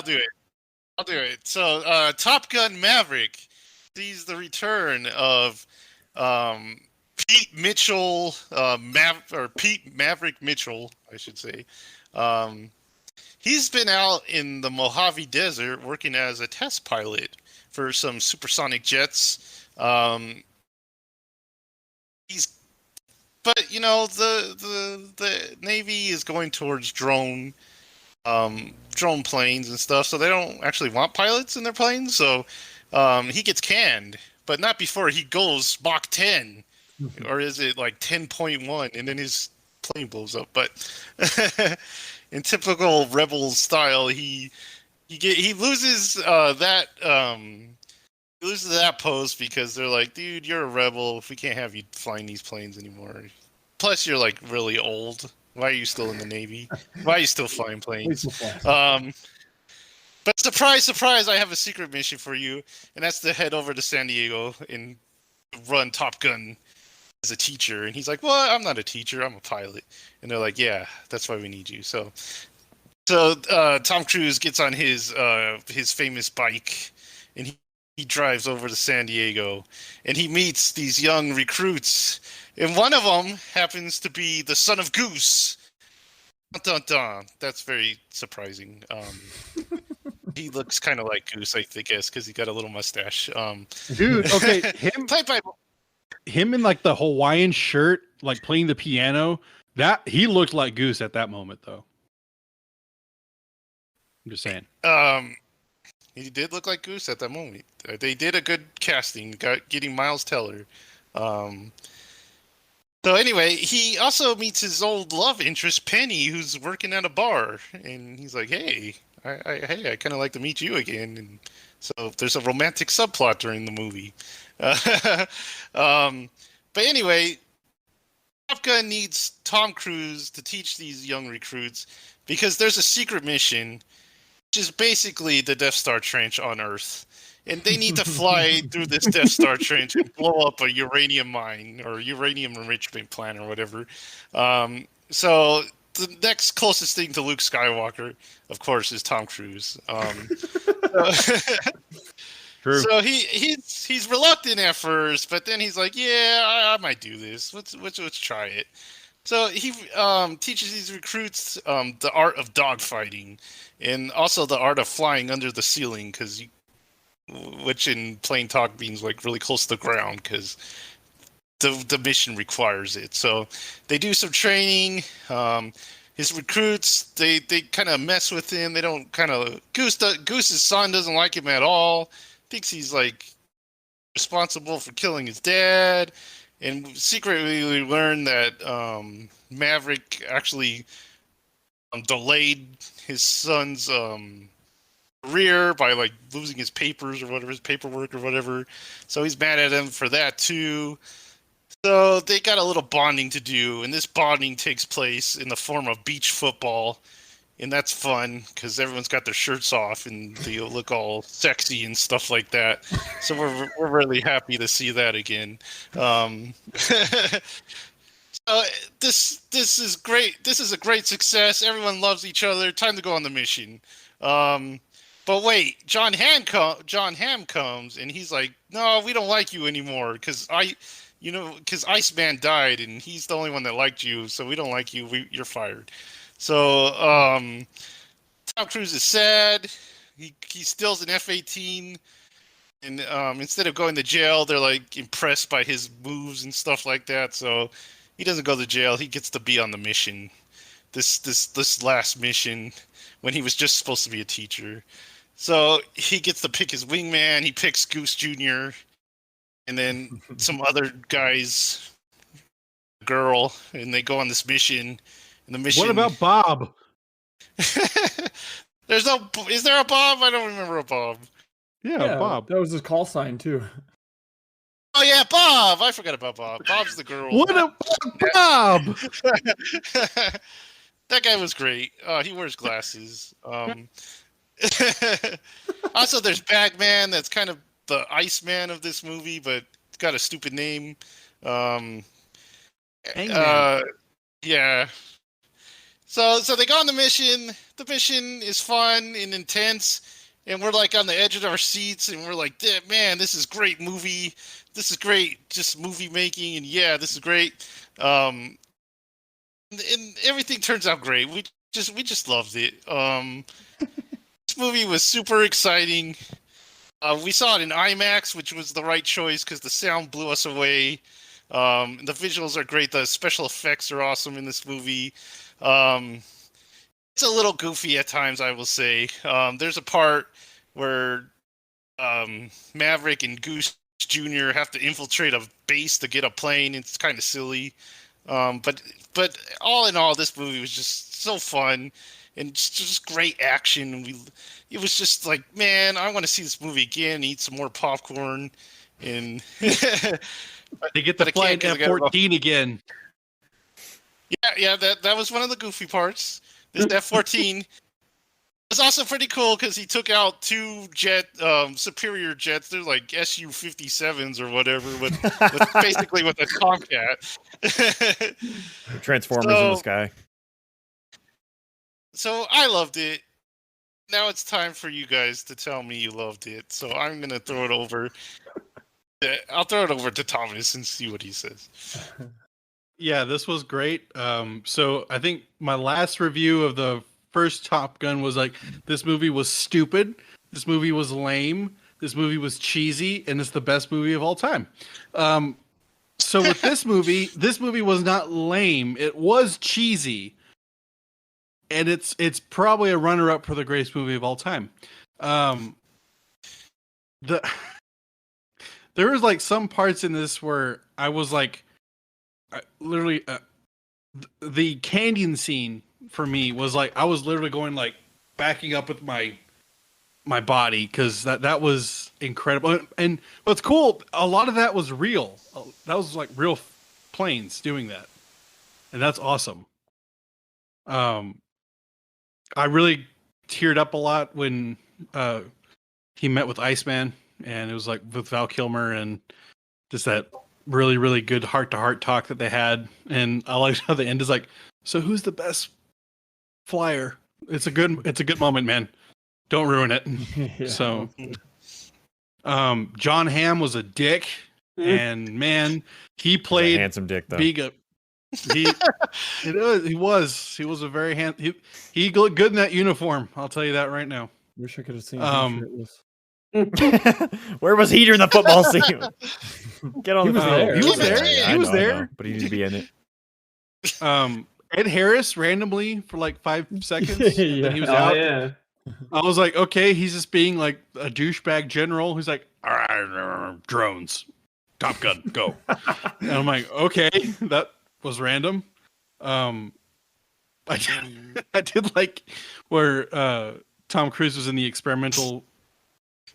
I'll do it. I'll do it. So, Top Gun Maverick sees the return of um, Pete Mitchell, Pete Maverick Mitchell, I should say. Um, he's been out in the Mojave Desert working as a test pilot for some supersonic jets. He's, but the Navy is going towards drone planes and stuff, so they don't actually want pilots in their planes. So he gets canned, but not before he goes Mach 10, or is it like 10.1, and then his plane blows up. But in typical rebel style, he loses he loses that post because they're like, dude, you're a rebel. If we can't have you flying these planes anymore. Plus, you're like really old. Why are you still in the Navy? Why are you still flying planes? But surprise, surprise, I have a secret mission for you, and that's to head over to San Diego and run Top Gun as a teacher. And he's like, well, I'm not a teacher, I'm a pilot. And they're like, yeah, that's why we need you. So Tom Cruise gets on his famous bike, and he drives over to San Diego, and he meets these young recruits, and one of them happens to be the son of Goose. Dun, dun, dun. That's very surprising. He looks kind of like Goose, I guess, because he got a little mustache. Dude, okay, him in like the Hawaiian shirt, like playing the piano, that he looked like Goose at that moment, though. I'm just saying. He did look like Goose at that moment. They did a good casting, getting Miles Teller. So anyway, he also meets his old love interest, Penny, who's working at a bar, and he's like, "Hey, I kind of like to meet you again." And so there's a romantic subplot during the movie. But anyway, Top Gun needs Tom Cruise to teach these young recruits because there's a secret mission, which is basically the Death Star trench on Earth. And they need to fly through this Death Star trench and blow up a uranium mine or uranium enrichment plant or whatever. So the next closest thing to Luke Skywalker, of course, is Tom Cruise. True. So he's reluctant at first, but then he's like, "Yeah, I might do this. Let's try it." So he teaches these recruits the art of dogfighting, and also the art of flying under the ceiling, which in plain talk means like really close to the ground, because the mission requires it. So they do some training. His recruits, they kind of mess with him. They don't Goose's son doesn't like him at all. Thinks he's like responsible for killing his dad. And secretly we learn that Maverick actually delayed his son's career by like losing his papers or whatever, his paperwork or whatever. So he's mad at him for that too. So they got a little bonding to do, and this bonding takes place in the form of beach football. And that's fun because everyone's got their shirts off and they look all sexy and stuff like that. So we're really happy to see that again. So this is great. This is a great success. Everyone loves each other. Time to go on the mission. But wait, John Hamm comes and he's like, "No, we don't like you anymore because Iceman died and he's the only one that liked you. So we don't like you. You're fired." So Tom Cruise is sad. He steals an F-18, and instead of going to jail, they're like impressed by his moves and stuff like that. So he doesn't go to jail. He gets to be on the mission. This last mission when he was just supposed to be a teacher. So he gets to pick his wingman. He picks Goose Jr. and then some other guys, girl, and they go on this mission. And the mission. What about Bob? Is there a Bob? I don't remember a Bob. Yeah, Bob. That was his call sign too. Oh yeah, Bob. I forgot about Bob. Bob's the girl. What about Bob? That guy was great. He wears glasses. Also, there's Bagman. That's kind of the Iceman of this movie, but it's got a stupid name. Hangman. Yeah. So they go on the mission. The mission is fun and intense, and we're like on the edge of our seats, and we're like, man, this is great movie. This is great, just movie making, and yeah, this is great. And everything turns out great. We just loved it. This movie was super exciting. We saw it in IMAX, which was the right choice because the sound blew us away. The visuals are great. The special effects are awesome in this movie. It's a little goofy at times, I will say. There's a part where Maverick and Goose Jr. have to infiltrate a base to get a plane. It's kind of silly. But all in all, this movie was just so fun and just great action. It was just like, man, I want to see this movie again, eat some more popcorn, and they get the flight F-14 again. Yeah, that was one of the goofy parts. This F-14 was also pretty cool because he took out two superior jets. They're like Su-57s or whatever, with basically with a Tomcat. Transformers in the sky. So I loved it. Now it's time for you guys to tell me you loved it. So I'm gonna throw it over. I'll throw it over to Thomas and see what he says. Yeah, this was great. So I think my last review of the first Top Gun was like, this movie was stupid. This movie was lame. This movie was cheesy, and it's the best movie of all time. So with this movie was not lame. It was cheesy. And it's probably a runner-up for the greatest movie of all time. There was like some parts in this where I was like, literally, the canyon scene for me was like, I was literally going like backing up with my body because that was incredible. And what's cool, a lot of that was real. That was like real planes doing that, and that's awesome. I really teared up a lot when he met with Iceman, and it was like with Val Kilmer, and just that really, really good heart-to-heart talk that they had. And I like how the end is like, so who's the best flyer? It's a good moment, man. Don't ruin it. Yeah. So, John Hamm was a dick, and man, he played a handsome dick though. He was a very he looked good in that uniform. I'll tell you that right now. Wish I could have seen him shirtless. Where was he during the football scene? Get on the field. He was there. He was there, but he needed to be in it. Ed Harris randomly for like 5 seconds. Yeah. Then he was out. Yeah. I was like, okay, he's just being like a douchebag general who's like, all right, drones, Top Gun, go. And I'm like, okay, that was random. I did like where Tom Cruise was in the experimental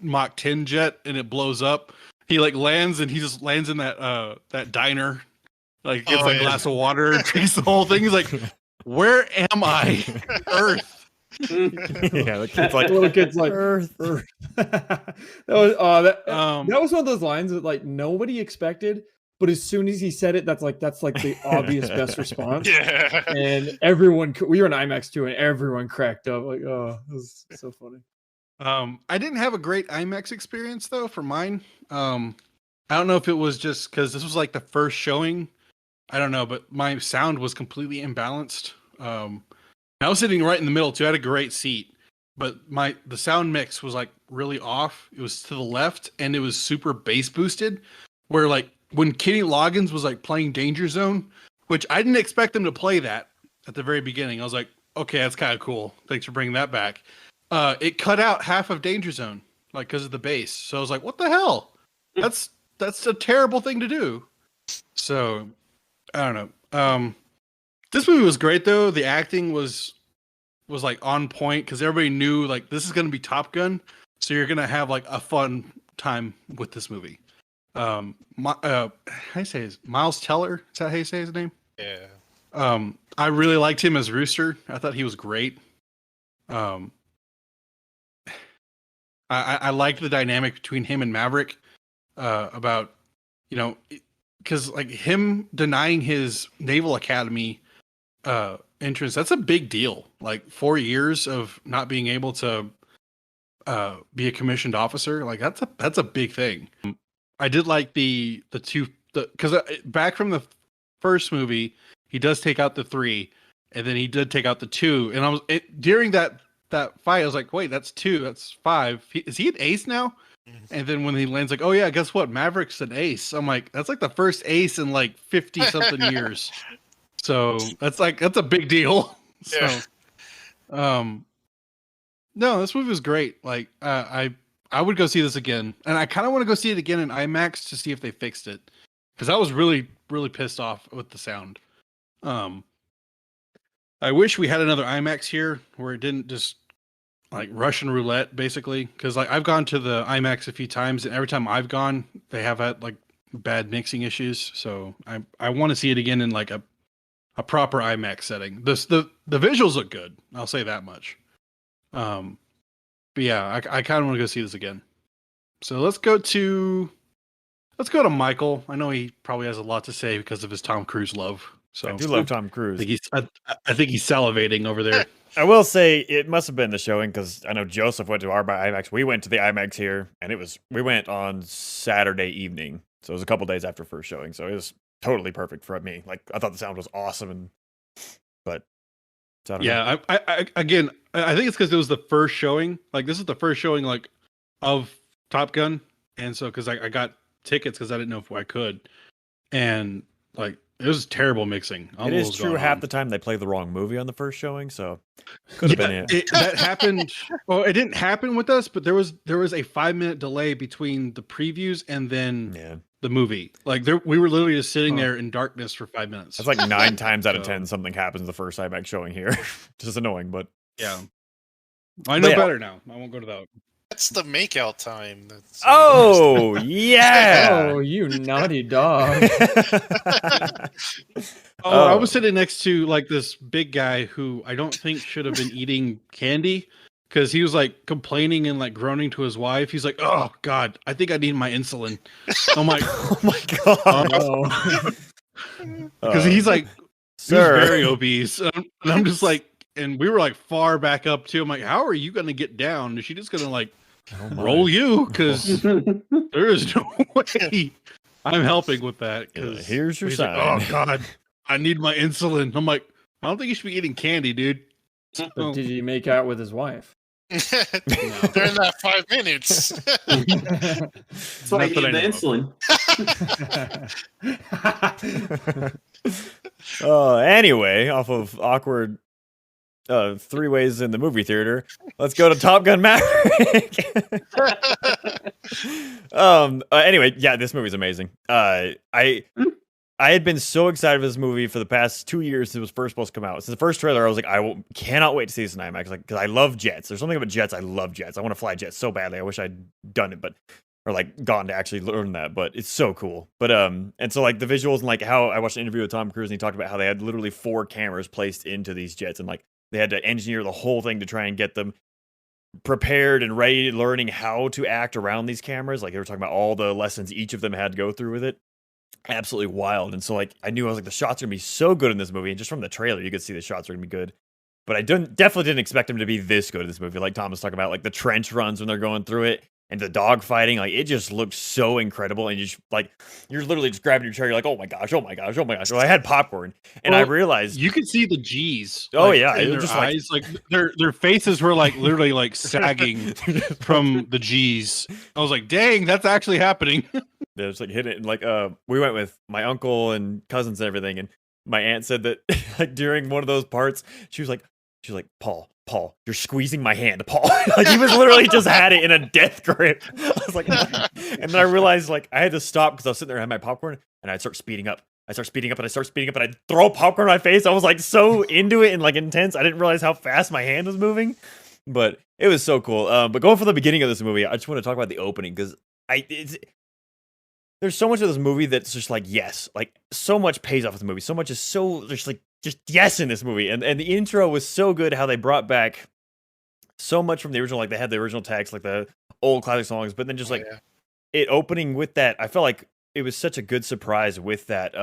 Mach 10 jet and it blows up. He like lands and he just lands in that diner, like gets a glass of water, drinks the whole thing. He's like, where am I? Earth. Yeah, the kid's like, little kid's like Earth. that was one of those lines that like nobody expected. But as soon as he said it, that's like the obvious best response. Yeah. And we were in IMAX too, and everyone cracked up. Like, oh, it was so funny. I didn't have a great IMAX experience though for mine. I don't know if it was just because this was like the first showing. I don't know, but my sound was completely imbalanced. I was sitting right in the middle too. I had a great seat, but the sound mix was like really off. It was to the left, and it was super bass boosted. Where like when Kenny Loggins was like playing Danger Zone, which I didn't expect him to play that at the very beginning. I was like, okay, that's kind of cool. Thanks for bringing that back. It cut out half of Danger Zone, like because of the bass. So I was like, what the hell? That's a terrible thing to do. So I don't know. This movie was great though. The acting was like on point because everybody knew like this is going to be Top Gun, so you're going to have like a fun time with this movie. How do you say his Miles Teller? Is that how you say his name? Yeah. I really liked him as Rooster. I thought he was great. I liked the dynamic between him and Maverick. About because like him denying his naval academy entrance, that's a big deal. Like 4 years of not being able to be a commissioned officer, like that's a big thing. I did like the two, because back from the first movie, he does take out the 3, and then he did take out the 2, and during that fight, I was like, wait, that's 2, that's 5. Is he an ace now? And then when he lands, like, oh yeah, guess what? Maverick's an ace. I'm like, that's like the first ace in like 50 something years. So that's a big deal. Yeah. So, no, this movie was great. Like, I would go see this again, and I kind of want to go see it again in IMAX to see if they fixed it, because I was really, really pissed off with the sound. I wish we had another IMAX here where it didn't just like Russian roulette, basically. Because like I've gone to the IMAX a few times, and every time I've gone, they have had like bad mixing issues. So I want to see it again in like a proper IMAX setting. The visuals look good. I'll say that much. But yeah, I kind of want to go see this again. So let's go to Michael. I know he probably has a lot to say because of his Tom Cruise love. So I do love Tom Cruise. I think he's salivating over there. I will say it must have been the showing, because I know Joseph went to our IMAX. We went to the IMAX here, and we went on Saturday evening, so it was a couple days after first showing. So it was totally perfect for me. Like, I thought the sound was awesome, but so I don't know. I again, I think it's because it was the first showing. Like, this is the first showing like of Top Gun, and so because I got tickets because I didn't know if I could, and like it was terrible mixing. It is true. Half the time they play the wrong movie on the first showing, so could have been it. That happened. Well, it didn't happen with us, but there was a 5-minute delay between the previews and then the movie. Like we were literally just sitting there in darkness for 5 minutes. It's like 9 times out of 10 something happens the first IMAX showing here. Just annoying, but yeah. I know better now. I won't go to that. That's the makeout time. That's yeah. Oh, you naughty dog. I was sitting next to like this big guy who I don't think should have been eating candy, because he was like complaining and like groaning to his wife. He's like, "Oh God, I think I need my insulin." I'm like, "Oh my God," because he's like, he's Sir. very obese, and I'm just like. And we were like far back up too. I'm like, how are you going to get down? Is she just going to like roll you? Because there is no way I'm helping with that. Because here's your sign. Like, oh God, I need my insulin. I'm like, I don't think you should be eating candy, dude. But did he make out with his wife? During that 5 minutes. So I eat the insulin. Anyway, off of awkward 3 ways in the movie theater, let's go to Top Gun Maverick. Anyway, yeah, this movie's amazing. I had been so excited for this movie for the past 2 years since it was first supposed to come out. Since the first trailer, I was like, cannot wait to see this in IMAX. Like, because I love jets. There's something about jets. I love jets. I want to fly jets so badly. I wish I'd done it, or like gone to actually learn that. But it's so cool. But and so like the visuals, and like how I watched an interview with Tom Cruise, and he talked about how they had literally 4 cameras placed into these jets, and like they had to engineer the whole thing to try and get them prepared and ready, learning how to act around these cameras. Like they were talking about all the lessons each of them had to go through with it. Absolutely wild. And so like I knew, I was like, the shots are gonna be so good in this movie, and just from the trailer you could see the shots are gonna be good. But I definitely didn't expect them to be this good in this movie. Like Tom was talking about, like the trench runs when they're going through it, and the dog fighting, like it just looked so incredible. And you just like, you're literally just grabbing your chair, you're like, oh my gosh, oh my gosh, oh my gosh. Well, I had popcorn, and I realized you could see the G's. Oh like, yeah, in their just eyes, like their faces were like literally like sagging from the G's. I was like, dang, that's actually happening. Yeah, just like hit it. And like we went with my uncle and cousins and everything, and my aunt said that like during one of those parts, she was like, Paul, you're squeezing my hand, Paul. Like he was literally just had it in a death grip. I was like, and then I realized like I had to stop because I was sitting there, I had my popcorn, and I'd start speeding up. And I'd throw popcorn in my face. I was like so into it and like intense. I didn't realize how fast my hand was moving, but it was so cool. But going for the beginning of this movie, I just want to talk about the opening, because there's so much of this movie that's just like, yes, like so much pays off of the movie. So much is so just yes in this movie. And the intro was so good, how they brought back so much from the original. Like they had the original text, like the old classic songs, but then just it opening with that, I felt like it was such a good surprise with that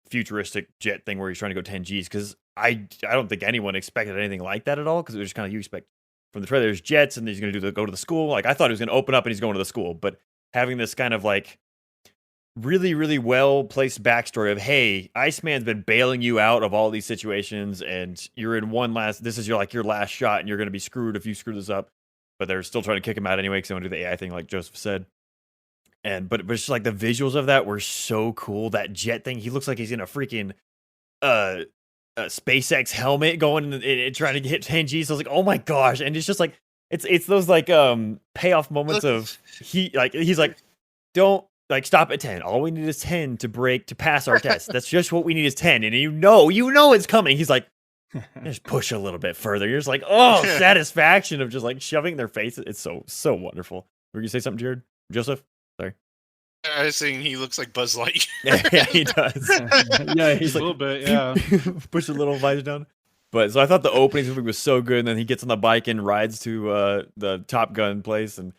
futuristic jet thing where he's trying to go 10 Gs, because I don't think anyone expected anything like that at all, because it was just kind of, you expect from the trailer there's jets and he's going to go to the school. Like, I thought he was going to open up and he's going to the school, but having this kind of like really, really well placed backstory of, hey, Iceman's been bailing you out of all these situations, and you're in this is your last shot, and you're going to be screwed if you screw this up. But they're still trying to kick him out anyway because they want to do the AI thing, like Joseph said. But it's just like the visuals of that were so cool. That jet thing, he looks like he's in a freaking SpaceX helmet going and trying to get 10 Gs. So I was like, oh my gosh. And it's just like, it's those like payoff moments of he's like, don't like stop at 10. All we need is 10 to pass our test. That's just what we need is 10. And you know it's coming. He's like, just push a little bit further. You're just like, oh, satisfaction of just like shoving their face. It's so wonderful. Were you gonna say something, Jared? Joseph? Sorry. I was saying he looks like Buzz Lightyear. Yeah, he does. Yeah, he's a little bit. Yeah, push the little visor down. But so I thought the opening movie was so good, and then he gets on the bike and rides to the Top Gun place, and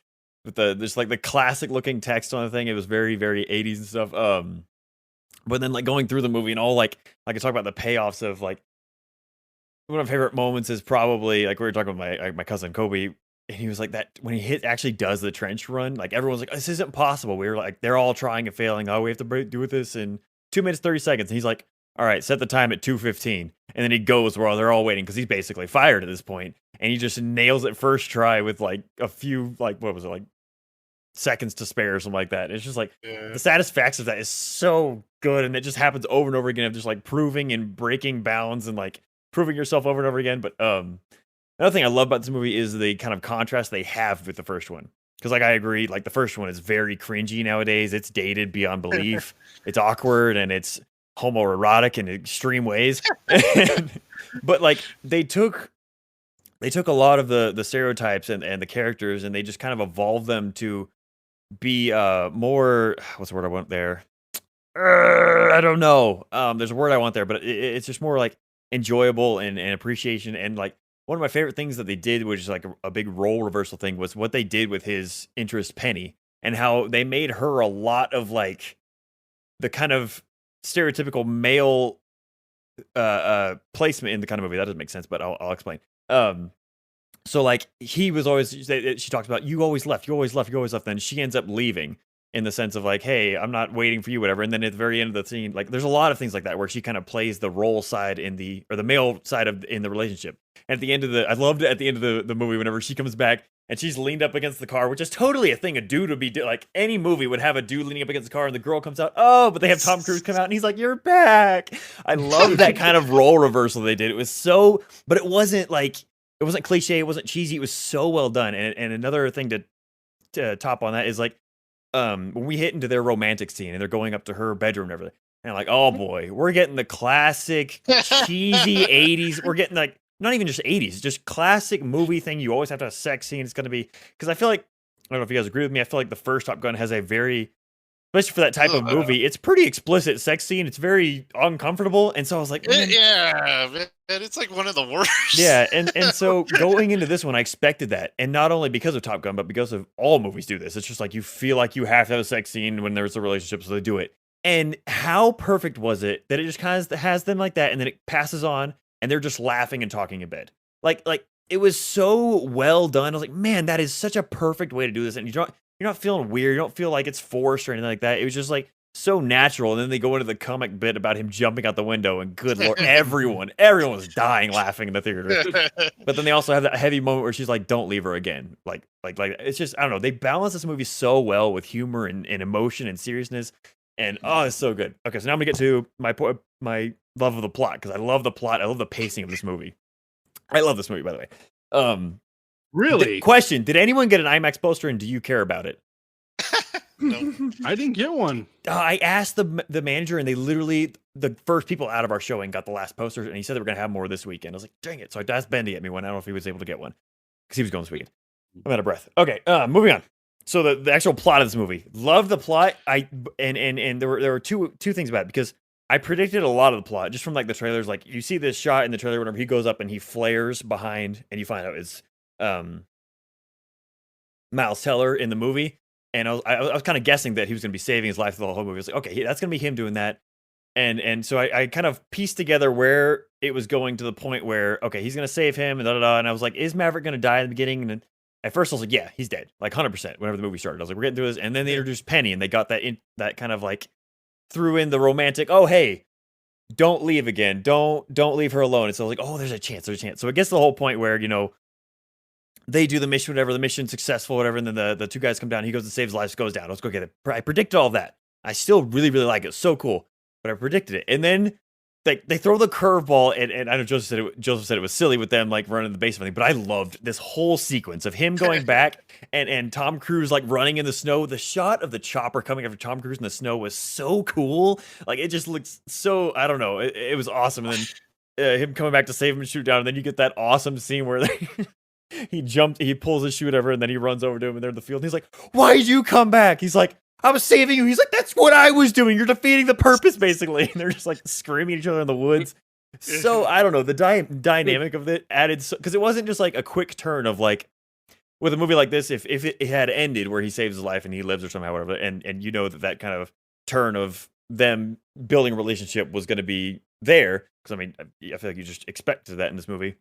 with there's like the classic looking text on the thing. It was very, very 80s and stuff. But then like going through the movie and all like I could talk about the payoffs of like one of my favorite moments is probably like we were talking about my cousin Kobe. And he was like that when he actually does the trench run, like everyone's like, this isn't possible. We were like, they're all trying and failing. Oh, we have to do with this in 2 minutes, 30 seconds. And he's like, all right, set the time at 2:15. And then he goes while they're all waiting because he's basically fired at this point. And he just nails it first try with like a few, like, what was it, like seconds to spare or something like that. It's just like the satisfaction of that is so good. And it just happens over and over again of just like proving and breaking bounds and like proving yourself over and over again. But, another thing I love about this movie is the kind of contrast they have with the first one. Because, like, I agree, like, the first one is very cringy nowadays. It's dated beyond belief. It's awkward, and it's homoerotic in extreme ways. But, like, they took a lot of the stereotypes and the characters, and they just kind of evolved them to be more... What's the word I want there? I don't know. There's a word I want there, but it's just more, like, enjoyable and appreciation and, like, one of my favorite things that they did, which is like a big role reversal thing, was what they did with his interest, Penny, and how they made her a lot of like the kind of stereotypical male placement in the kind of movie. That doesn't make sense, but I'll explain. So like he was always, she talks about, you always left. Then she ends up leaving in the sense of like, hey, I'm not waiting for you, whatever. And then at the very end of the scene, like there's a lot of things like that where she kind of plays the role side the male side in the relationship. And at the end of I loved it at the end of the movie whenever she comes back and she's leaned up against the car, which is totally a thing a dude would be like any movie would have a dude leaning up against the car and the girl comes out, but they have Tom Cruise come out and he's like, you're back. I love that kind of role reversal they did. It was but it wasn't cliche, it wasn't cheesy, it was so well done. And another thing to top on that is like, when we hit into their romantic scene and they're going up to her bedroom and everything, and I'm like, oh boy, we're getting the classic cheesy 80s. We're getting like, not even just 80s, just classic movie thing. You always have to have a sex scene. It's going to be, because I feel like, I don't know if you guys agree with me, I feel like the first Top Gun has a very, especially for that type of movie, it's pretty explicit sex scene. It's very uncomfortable. And so I was like, yeah, man, it's like one of the worst. Yeah, and so going into this one, I expected that. And not only because of Top Gun, but because of all movies do this. It's just like you feel like you have to have a sex scene when there's a relationship, so they do it. And how perfect was it that it just kind of has them like that, and then it passes on, and they're just laughing and talking in bed. Like it was so well done. I was like, man, that is such a perfect way to do this. And you're not feeling weird. You don't feel like it's forced or anything like that. It was just like so natural. And then they go into the comic bit about him jumping out the window, and good Lord, everyone was dying laughing in the theater. But then they also have that heavy moment where she's like, don't leave her again. Like it's just, I don't know. They balance this movie so well with humor and emotion and seriousness. And it's so good. Okay, so now I'm gonna get to my love of the plot, because I love the plot. I love the pacing of this movie. I love this movie, by the way. Really? Question: did anyone get an IMAX poster, and do you care about it? No. I didn't get one. I asked the manager, and they literally, the first people out of our showing got the last posters, and he said they were gonna have more this weekend. I was like, dang it! So I asked Ben to get me one. I don't know if he was able to get one because he was going this weekend. I'm out of breath. Okay, moving on. So the actual plot of this movie, love the plot. And there were two things about it, because I predicted a lot of the plot just from like the trailers. Like you see this shot in the trailer whenever he goes up and he flares behind, and you find out it's Miles Teller in the movie. And I was kind of guessing that he was going to be saving his life the whole movie. I was like, okay, that's going to be him doing that. And so I kind of pieced together where it was going to the point where, okay, he's going to save him and da-da-da. And I was like, is Maverick going to die in the beginning? And then at first I was like, yeah, he's dead. Like 100% whenever the movie started. I was like, we're getting through this. And then they introduced Penny and they got that kind of like threw in the romantic, oh, hey, don't leave again. Don't leave her alone. And so I was like, oh, there's a chance. So it gets to the whole point where, they do the mission, whatever, the mission's successful, whatever. And then the two guys come down. He goes and saves lives, goes down. Let's go get it. I predicted all that. I still really, really like it. So cool. But I predicted it. And then they throw the curveball, and I know Joseph said it was silly with them like running the base and everything, but I loved this whole sequence of him going back and Tom Cruise like running in the snow. The shot of the chopper coming after Tom Cruise in the snow was so cool. Like it just looks so, I don't know, it was awesome. And then him coming back to save him and shoot down, and then you get that awesome scene where he pulls his shoe, whatever, and then he runs over to him and they're in the field. And he's like, "Why did you come back?" He's like, "I was saving you." He's like, "That's what I was doing. You're defeating the purpose," basically. And they're just like screaming at each other in the woods. So I don't know, the dynamic of it added, because it wasn't just like a quick turn of like, with a movie like this, if it had ended where he saves his life and he lives or somehow, whatever, and that kind of turn of them building a relationship was going to be there, because I mean, I feel like you just expected that in this movie.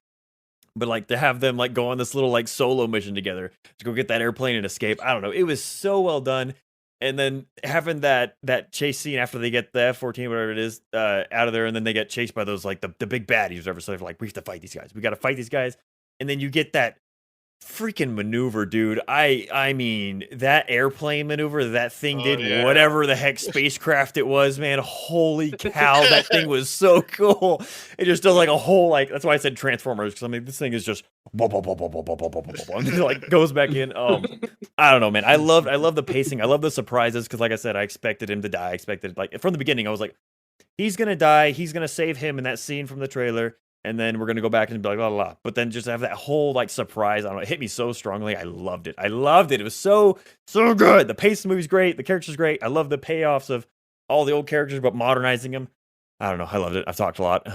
But like to have them like go on this little like solo mission together to go get that airplane and escape, I don't know. It was so well done. And then having that chase scene after they get the F-14, whatever it is, out of there, and then they get chased by those like the big baddies, whatever. So they're like, we have to fight these guys. We got to fight these guys. And then you get that freaking maneuver, dude. I mean, that airplane maneuver that thing did, whatever the heck spacecraft it was, man. Holy cow, that thing was so cool. It just does like a whole, like, that's why I said Transformers, because I mean, this thing is just and it like goes back in. I don't know, man. I love the pacing. I love the surprises, because like I said, I expected him to die. I expected, like, from the beginning, I was like, he's gonna die. He's gonna save him in that scene from the trailer. And then we're going to go back and be like, blah, blah, blah. But then just have that whole, like, surprise. I don't know. It hit me so strongly. I loved it. It was so good. The pace of the movie's great. The character's great. I love the payoffs of all the old characters, but modernizing them. I don't know. I loved it. I've talked a lot.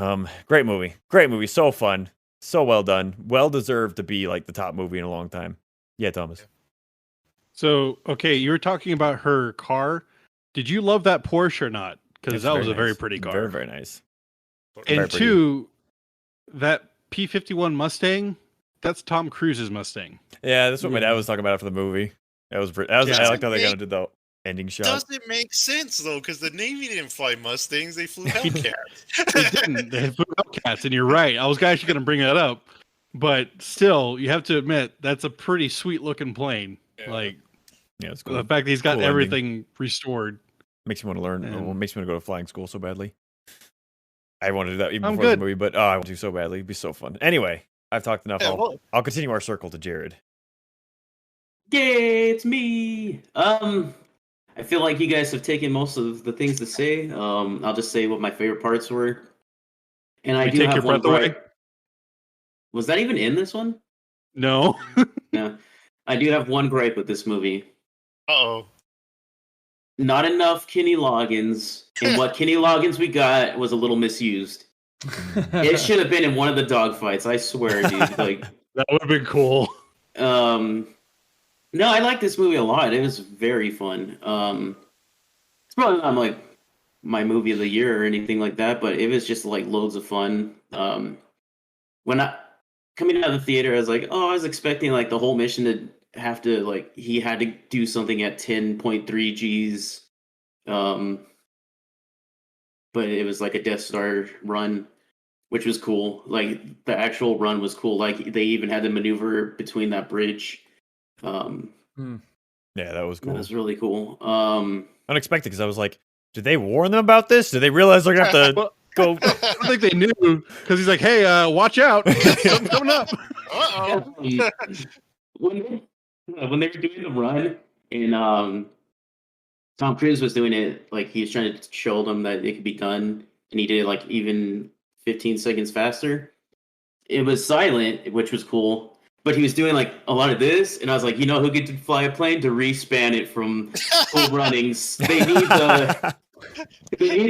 Great movie. So fun. So well done. Well deserved to be, like, the top movie in a long time. Yeah, Thomas. So, okay, you were talking about her car. Did you love that Porsche or not? Because that was a very pretty car. Very, very nice. And two, that P-51 Mustang, that's Tom Cruise's Mustang. Yeah, that's what my dad was talking about after the movie. I liked how they kind of did the ending shot. Doesn't make sense though, because the Navy didn't fly Mustangs; they flew Hellcats. They flew Hellcats, and you're right. I was actually going to bring that up, but still, you have to admit that's a pretty sweet looking plane. Yeah. Like, yeah, it's cool. The fact that he's got everything restored makes me want to learn. Makes me want to go to flying school so badly. I wanted to do that even before the movie, but I want to so badly. It'd be so fun. Anyway, I've talked enough. I'll continue our circle to Jared. Yeah, it's me. I feel like you guys have taken most of the things to say. I'll just say what my favorite parts were. And I do have one gripe. Was that even in this one? No. No. I do have one gripe with this movie. Uh-oh. Not enough Kenny Loggins, and what Kenny Loggins we got was a little misused. It should have been in one of the dogfights, I swear, dude. Like, that would have been cool. No, I like this movie a lot. It was very fun. It's probably not like my movie of the year or anything like that, but it was just like loads of fun. When I coming out of the theater, I was like, I was expecting like the whole mission to have to, like, he had to do something at 10.3 Gs, but it was like a Death Star run, which was cool. Like, the actual run was cool. Like, they even had to maneuver between that bridge. Yeah, that was cool. That was really cool. Unexpected, because I was like, did they warn them about this? Did they realize they're gonna have to go? I don't think they knew, because he's like, hey, watch out, something's coming up. When they were doing the run, and Tom Cruise was doing it, like, he was trying to show them that it could be done, and he did it like even 15 seconds faster. It was silent, which was cool, but he was doing like a lot of this, and I was like, you know who gets to fly a plane? To respan it from full runnings. They need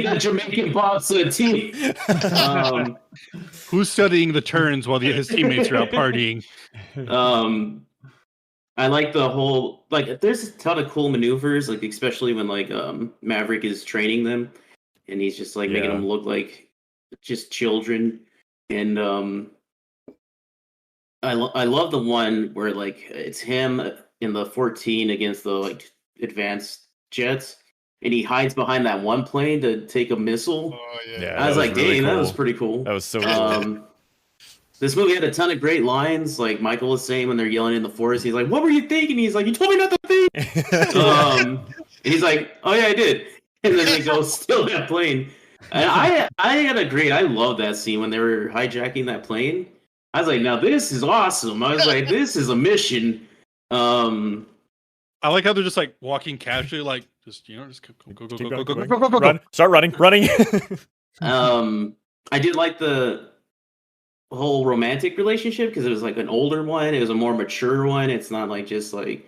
the Jamaican bobsled team. Who's studying the turns while his teammates are out partying? I like the whole like. There's a ton of cool maneuvers, like especially when like Maverick is training them, and he's just like making Yeah. them look like just children. And I love the one where like it's him in the 14 against the like advanced jets, and he hides behind that one plane to take a missile. Oh yeah. Yeah, I was that was like, really dang, that was cool. pretty cool. That was so cool. This movie had a ton of great lines. Like Michael was saying when they're yelling in the forest, he's like, "What were you thinking?" He's like, "You told me not to think." And he's like, "Oh yeah, I did." And then they go steal that plane. And I gotta agree. I love that scene when they were hijacking that plane. I was like, "Now this is awesome." I was like, "This is a mission." Um, I like how they're just like walking casually, like just just go. Keep going. Run. Start running. I did like the whole romantic relationship because it was like an older one. It was a more mature one. It's not like just like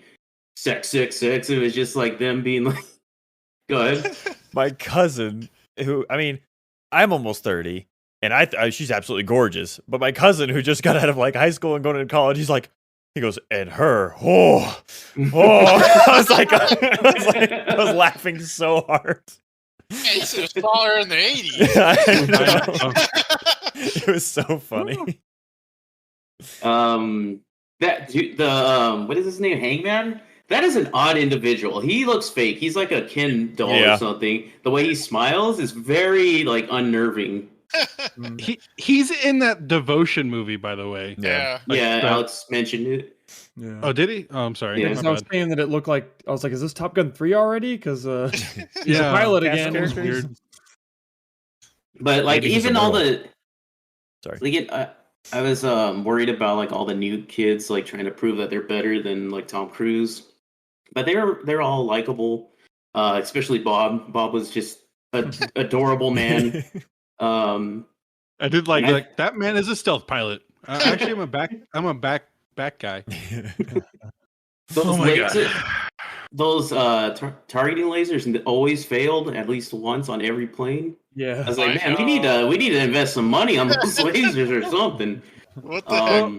sex. It was just like them being like, go ahead. My cousin, who I mean, I'm almost 30, and she's absolutely gorgeous. But my cousin, who just got out of like high school and going to college, he goes, and her, oh. I was laughing so hard. Yeah, he saw her in the 80s. It was so funny. What is his name? Hangman? That is an odd individual. He looks fake. He's like a Ken doll or something. The way he smiles is very like unnerving. He's in that Devotion movie, by the way. Yeah. Alex mentioned it. Yeah. Oh, did he? Oh, I'm sorry. Yeah. My I was bad. saying that it looked like I was like, is this Top Gun 3 already? Because he's a Yeah. pilot Cast again. It was characters. weird. But like Maybe he's even all immortal. the Sorry. like I was worried about like all the new kids like trying to prove that they're better than like Tom Cruise. But they're all likable. Especially Bob. Bob was just an adorable man. I did like that man is a stealth pilot. Actually, I'm a back guy. Those Oh my God. Those targeting lasers always failed at least once on every plane. Yeah. I was like, man, we need to invest some money on those lasers or something. What the heck?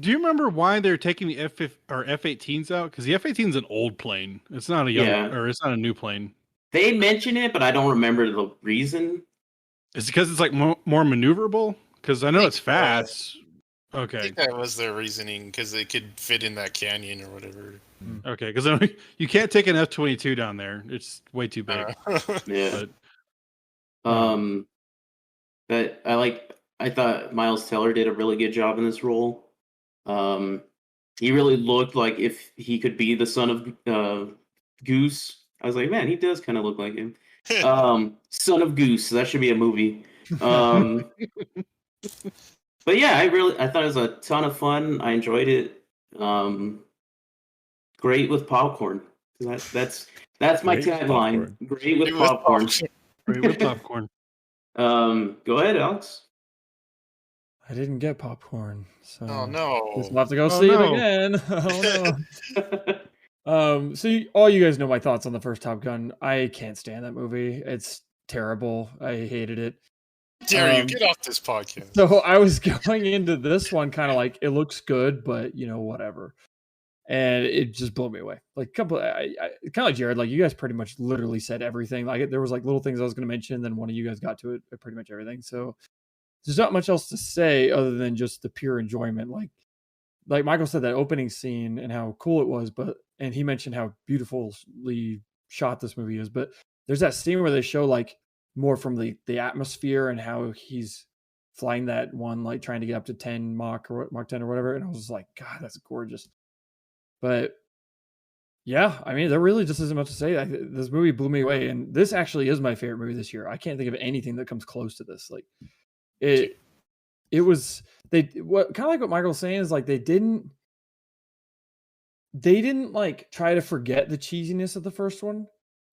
Do you remember why they're taking the F-18s out? Because the F-18 is an old plane. It's not it's not a new plane. They mention it, but I don't remember the reason. Is it because it's like more maneuverable? Because I know it's fast. I Okay. think that was their reasoning because they could fit in that canyon or whatever. Okay. Because you can't take an F-22 down there. It's way too big. Yeah. But, But I thought Miles Teller did a really good job in this role. He really looked like if he could be the son of Goose. I was like, man, he does kind of look like him. Son of Goose. That should be a movie. But yeah, I thought it was a ton of fun. I enjoyed it. Great with popcorn. That's my tagline. Great with popcorn. Great with popcorn. Go ahead, Alex. I didn't get popcorn, so Oh no! just have to go see it again. Oh no. So all you guys know my thoughts on the first Top Gun. I can't stand that movie. It's terrible. I hated it. Dare you get off this podcast? So I was going into this one kind of like it looks good, but whatever. And it just blew me away. Like I kind of like Jared. Like you guys pretty much literally said everything. Like there was like little things I was going to mention, then one of you guys got to it. Pretty much everything. So there's not much else to say other than just the pure enjoyment. Like Michael said, that opening scene and how cool it was, and he mentioned how beautifully shot this movie is. But there's that scene where they show like more from the atmosphere and how he's flying that one, like trying to get up to 10 Mach 10 or whatever. And I was just like, God, that's gorgeous. But yeah, I mean, there really just isn't much to say. This movie blew me away, and this actually is my favorite movie this year. I can't think of anything that comes close to this. Like it was kind of like what Michael was saying is like they didn't like try to forget the cheesiness of the first one.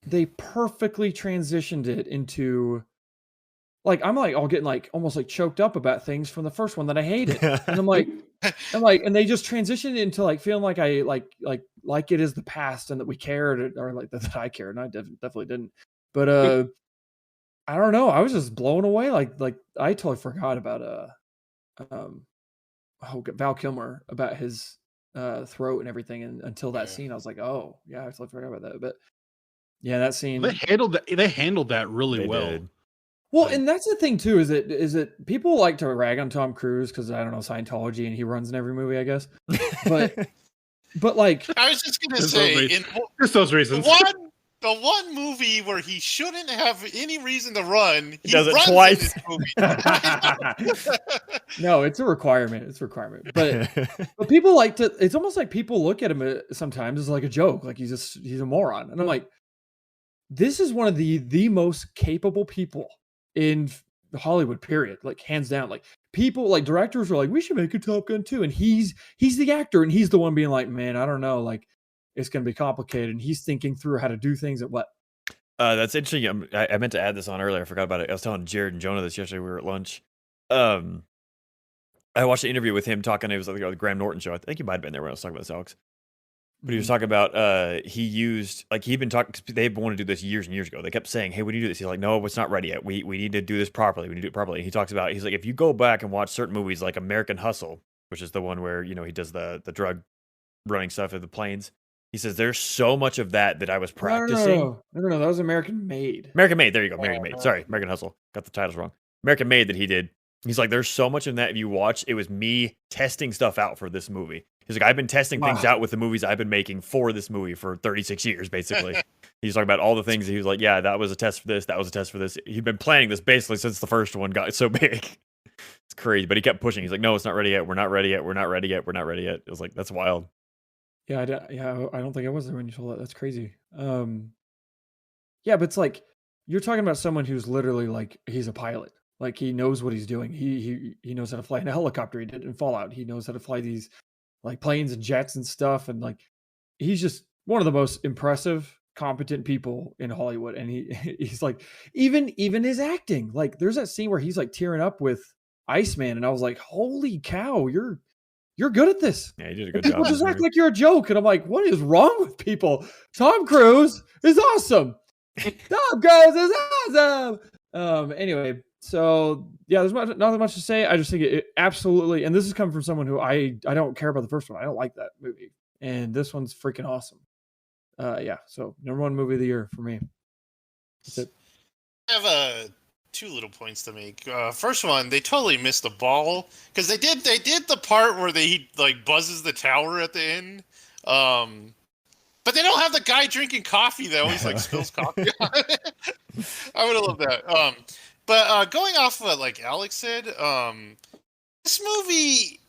They perfectly transitioned it into like I'm like all getting like almost like choked up about things from the first one that I hated, and I'm like, and they just transitioned into like feeling like I like it is the past and that we cared or like that I cared, and I definitely didn't. But I don't know. I was just blown away. Like I totally forgot about Val Kilmer, about his throat and everything. And until that Yeah. scene, I was like, oh yeah, I totally forgot about that. But yeah, that scene. They handled that really They well. did. Well, Like- and that's the thing too, is that people like to rag on Tom Cruise because I don't know Scientology and he runs in every movie, I guess. But like, I was just gonna Just say, those just those reasons. the one movie where he shouldn't have any reason to run, he does it runs twice. in this movie. no, it's a requirement. It's a requirement. But people like to. It's almost like people look at him sometimes as like a joke, like he's a moron. And I'm like, this is one of the most capable people in Hollywood. Period. Like hands down. Like people, like directors are like, we should make a Top Gun 2, and he's the actor, and he's the one being like, man, I don't know, like it's gonna be complicated, and he's thinking through how to do things and what. That's interesting. I meant to add this on earlier. I forgot about it. I was telling Jared and Jonah this yesterday. We were at lunch. I watched an interview with him talking. It was like the Graham Norton show. I think he might have been there when I was talking about this, Alex. But he was talking about he used, like, he'd been talking, they've wanted to do this years and years ago. They kept saying, hey, when do you do this? He's like, no, it's not ready yet. We need to do this properly. We need to do it properly. And he talks about, he's like, if you go back and watch certain movies like American Hustle, which is the one where, you know, he does the drug running stuff of the planes. He says, there's so much of that I was practicing. No, that was American Made. American Made, there you go. American Made. Sorry, American Hustle. Got the titles wrong. American Made that he did. He's like, there's so much in that if you watch, it was me testing stuff out for this movie. He's like, I've been testing things out with the movies I've been making for this movie for 36 years, basically. He's talking about all the things. He was like, yeah, that was a test for this. That was a test for this. He'd been planning this basically since the first one got so big. It's crazy. But he kept pushing. He's like, no, it's not ready yet. We're not ready yet. We're not ready yet. We're not ready yet. It was like, that's wild. Yeah, I don't think I was there when you told that. That's crazy. Yeah, but it's like you're talking about someone who's literally like he's a pilot. Like he knows what he's doing. He knows how to fly in a helicopter. He did in Fallout. He knows how to fly these like planes and jets and stuff. And like he's just one of the most impressive, competent people in Hollywood. And he's like even his acting. Like there's that scene where he's like tearing up with Iceman, and I was like, holy cow, you're good at this. Yeah, he did a good People job. just act like you're a joke, and I'm like, what is wrong with people? Tom Cruise is awesome. Tom Cruise is awesome. Anyway, so yeah, there's not much to say. I just think it absolutely, and this is coming from someone who I don't care about the first one. I don't like that movie, and this one's freaking awesome. Yeah, so #1 movie of the year for me. That's it. I have two little points to make. First one, they totally missed the ball because they did the part where he like buzzes the tower at the end, but they don't have the guy drinking coffee that always like spills coffee on it. I would have loved that. But going off of what like Alex said, this movie,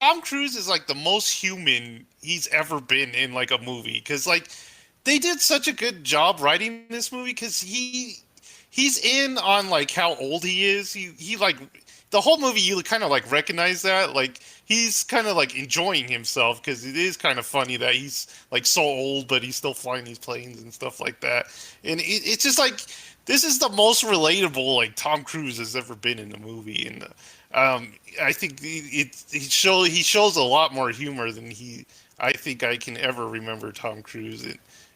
Tom Cruise is like the most human he's ever been in like a movie because like they did such a good job writing this movie because he's in on like how old he is. He like the whole movie you kind of like recognize that like he's kind of like enjoying himself because it is kind of funny that he's like so old but he's still flying these planes and stuff like that. And it's just like this is the most relatable like Tom Cruise has ever been in a movie, and I think he shows a lot more humor than I think I can ever remember Tom Cruise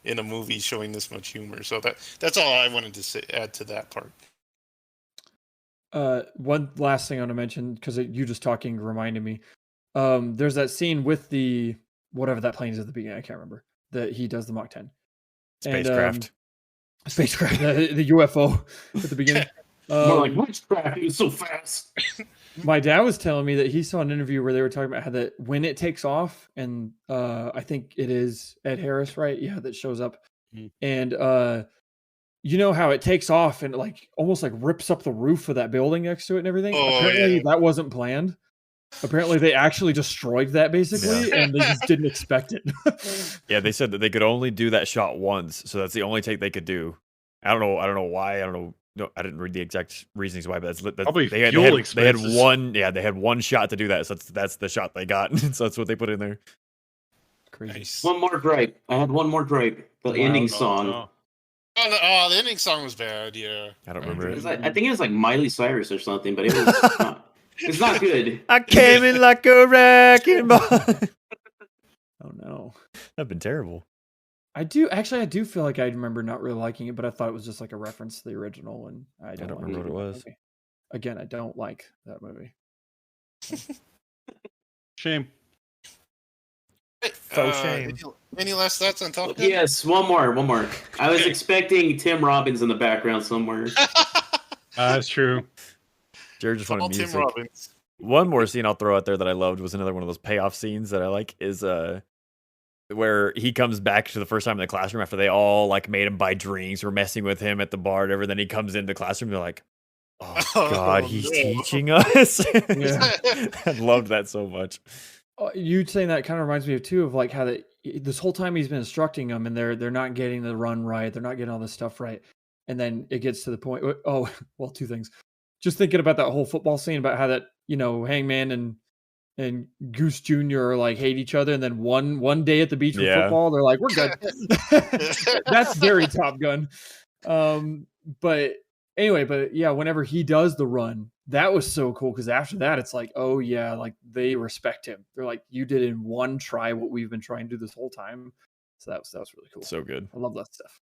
in a movie showing this much humor. So that's all I wanted to add to that part. One last thing I want to mention, because you just talking reminded me. There's that scene with the whatever that plane is at the beginning. I can't remember that he does the Mach 10 Spacecraft. The UFO at the beginning. More like witchcraft. He was so fast. My dad was telling me that he saw an interview where they were talking about how that when it takes off, and I think it is Ed Harris, right? Yeah, that shows up, and you know how it takes off and like almost like rips up the roof of that building next to it and everything. Apparently that wasn't planned. Apparently they actually destroyed that basically, and they just didn't expect it. Yeah, they said that they could only do that shot once, so that's the only take they could do. I don't know why. I don't know. No, I didn't read the exact reasons why, but that's probably they had one. Yeah, they had one shot to do that, so that's the shot they got. So that's what they put in there. Crazy. Nice. One more gripe. I had one more gripe. The ending song. Oh, the ending song was bad. Yeah, I don't remember it. I think it was like Miley Cyrus or something, but it was not. It's not good. I came in like a wrecking ball. Oh no, That'd been terrible. I do feel like I remember not really liking it, but I thought it was just like a reference to the original, and I don't remember what it was. Movie. Again, I don't like that movie. Shame. Faux shame. Any last thoughts on Top Gun? Yes, one more. I was expecting Tim Robbins in the background somewhere. That's true. Jared just wanted Call music. Tim Robbins. One more scene I'll throw out there that I loved was another one of those payoff scenes that I like is where he comes back to the first time in the classroom after they all like made him buy drinks or messing with him at the bar or whatever. Then he comes into the classroom. They're like, "Oh God, he's teaching us." Yeah. I loved that so much. You saying that kind of reminds me of too of like how that this whole time he's been instructing them and they're not getting the run right, they're not getting all this stuff right, and then it gets to the point. Oh, well, two things. Just thinking about that whole football scene about how that Hangman and Goose Jr. like hate each other, and then one day at the beach for football, they're like, we're good. That's very Top Gun. But anyway, whenever he does the run, that was so cool because after that, it's like, oh yeah, like they respect him. They're like, you did in one try what we've been trying to do this whole time. So that was really cool. So good. I love that stuff.